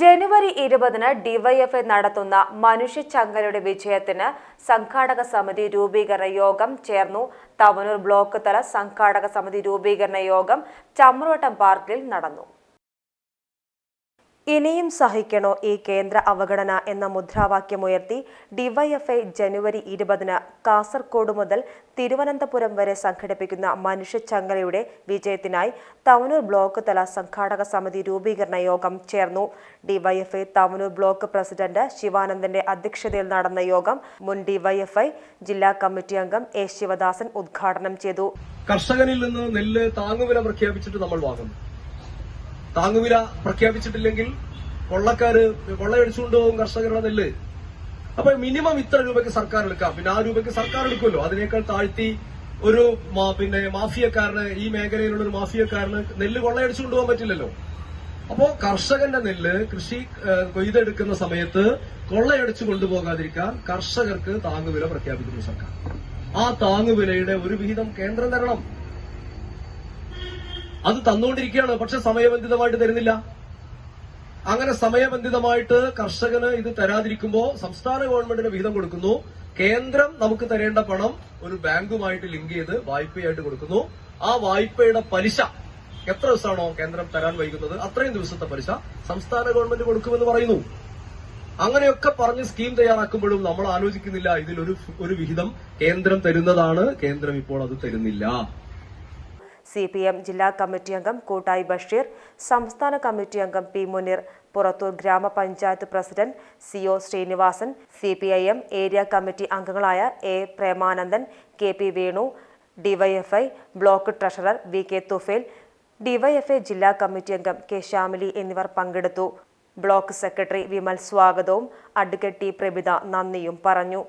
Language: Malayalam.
ജനുവരി 20-ന് ഡിവൈഎഫ്ഐ നടത്തുന്ന മനുഷ്യച്ചങ്ങലയുടെ വിജയത്തിന് സംഘാടക സമിതി രൂപീകരണ യോഗം ചേർന്നു. തവനൂർ ബ്ലോക്ക് തല സംഘാടക സമിതി രൂപീകരണ യോഗം ചമ്രവട്ടം പാർക്കിൽ നടന്നു. ഇനിയും സഹിക്കണോ ഈ കേന്ദ്ര അവഗണന എന്ന മുദ്രാവാക്യമുയർത്തി ഡിവൈഎഫ്ഐ ജനുവരി 20-ന് കാസർഗോഡ് മുതൽ തിരുവനന്തപുരം വരെ സംഘടിപ്പിക്കുന്ന മനുഷ്യച്ചങ്ങലയുടെ വിജയത്തിനായി തവനൂർ ബ്ലോക്ക് തല സംഘാടക സമിതി രൂപീകരണ യോഗം ചേർന്നു. ഡിവൈഎഫ്ഐ തവനൂർ ബ്ലോക്ക് പ്രസിഡന്റ് ശിവാനന്ദന്റെ അധ്യക്ഷതയിൽ നടന്ന യോഗം മുൻ ഡിവൈഎഫ്ഐ ജില്ലാ കമ്മിറ്റി അംഗം എ ശിവദാസൻ ഉദ്ഘാടനം ചെയ്തു. കർഷകനിൽ നിന്ന് നെല്ല് താങ്ങുവില പ്രഖ്യാപിച്ചിട്ട് നമ്മൾ വാങ്ങുന്നു. താങ്ങുവില പ്രഖ്യാപിച്ചിട്ടില്ലെങ്കിൽ കൊള്ളക്കാര് കൊള്ളയടിച്ചുകൊണ്ടുപോകും കർഷകരുടെ നെല്ല്. അപ്പൊ മിനിമം ഇത്ര രൂപയ്ക്ക് സർക്കാർ എടുക്കാം. പിന്നെ ആ രൂപയ്ക്ക് സർക്കാർ എടുക്കുമല്ലോ. അതിനേക്കാൾ താഴ്ത്തി ഒരു മാഫിയക്കാരന്, ഈ മേഖലയിലുള്ള ഒരു മാഫിയക്കാരന് നെല്ല് കൊള്ളയടിച്ചു കൊണ്ടുപോകാൻ പറ്റില്ലല്ലോ. അപ്പോ കർഷകന്റെ നെല്ല് കൃഷി കൊയ്തെടുക്കുന്ന സമയത്ത് കൊള്ളയടിച്ചു കൊണ്ടുപോകാതിരിക്കാൻ കർഷകർക്ക് താങ്ങുവില പ്രഖ്യാപിക്കുന്നു സർക്കാർ. ആ താങ്ങുവിലയുടെ ഒരു വിഹിതം കേന്ദ്രം തരണം. അത് തന്നുകൊണ്ടിരിക്കുകയാണ്. പക്ഷെ സമയബന്ധിതമായിട്ട് തരുന്നില്ല. അങ്ങനെ സമയബന്ധിതമായിട്ട് കർഷകന് ഇത് തരാതിരിക്കുമ്പോൾ സംസ്ഥാന ഗവൺമെന്റിന് വിഹിതം കൊടുക്കുന്നു. കേന്ദ്രം നമുക്ക് തരേണ്ട പണം ഒരു ബാങ്കുമായിട്ട് ലിങ്ക് ചെയ്ത് വായ്പയായിട്ട് കൊടുക്കുന്നു. ആ വായ്പയുടെ പലിശ എത്ര ദിവസമാണോ കേന്ദ്രം തരാൻ വൈകുന്നത് അത്രയും ദിവസത്തെ പലിശ സംസ്ഥാന ഗവൺമെന്റ് കൊടുക്കുമെന്ന് പറയുന്നു. അങ്ങനെയൊക്കെ പറഞ്ഞ് സ്കീം തയ്യാറാക്കുമ്പോഴും നമ്മൾ ആലോചിക്കുന്നില്ല ഇതിലൊരു വിഹിതം കേന്ദ്രം തരുന്നതാണ്. കേന്ദ്രം ഇപ്പോൾ അത് തരുന്നില്ല. CPM ജില്ലാ കമ്മിറ്റി അംഗം കൂട്ടായി ബഷീർ, സംസ്ഥാന കമ്മിറ്റി അംഗം പി മുനീർ, പുറത്തൂർ ഗ്രാമപഞ്ചായത്ത് president CO Sreenivasan, CPIM area committee അംഗങ്ങളായ A Premanandan, KP Venu, DYFI block treasurer VK Thufail, DYFI ജില്ലാ കമ്മിറ്റി അംഗം K ശ്യാമിലി എന്നിവർ പങ്കെടുത്തു. ബ്ലോക്ക് സെക്രട്ടറി വിമൽ സ്വാഗതവും അഡ്വക്കേറ്റ് T പ്രഭിത നന്ദിയും പറഞ്ഞു.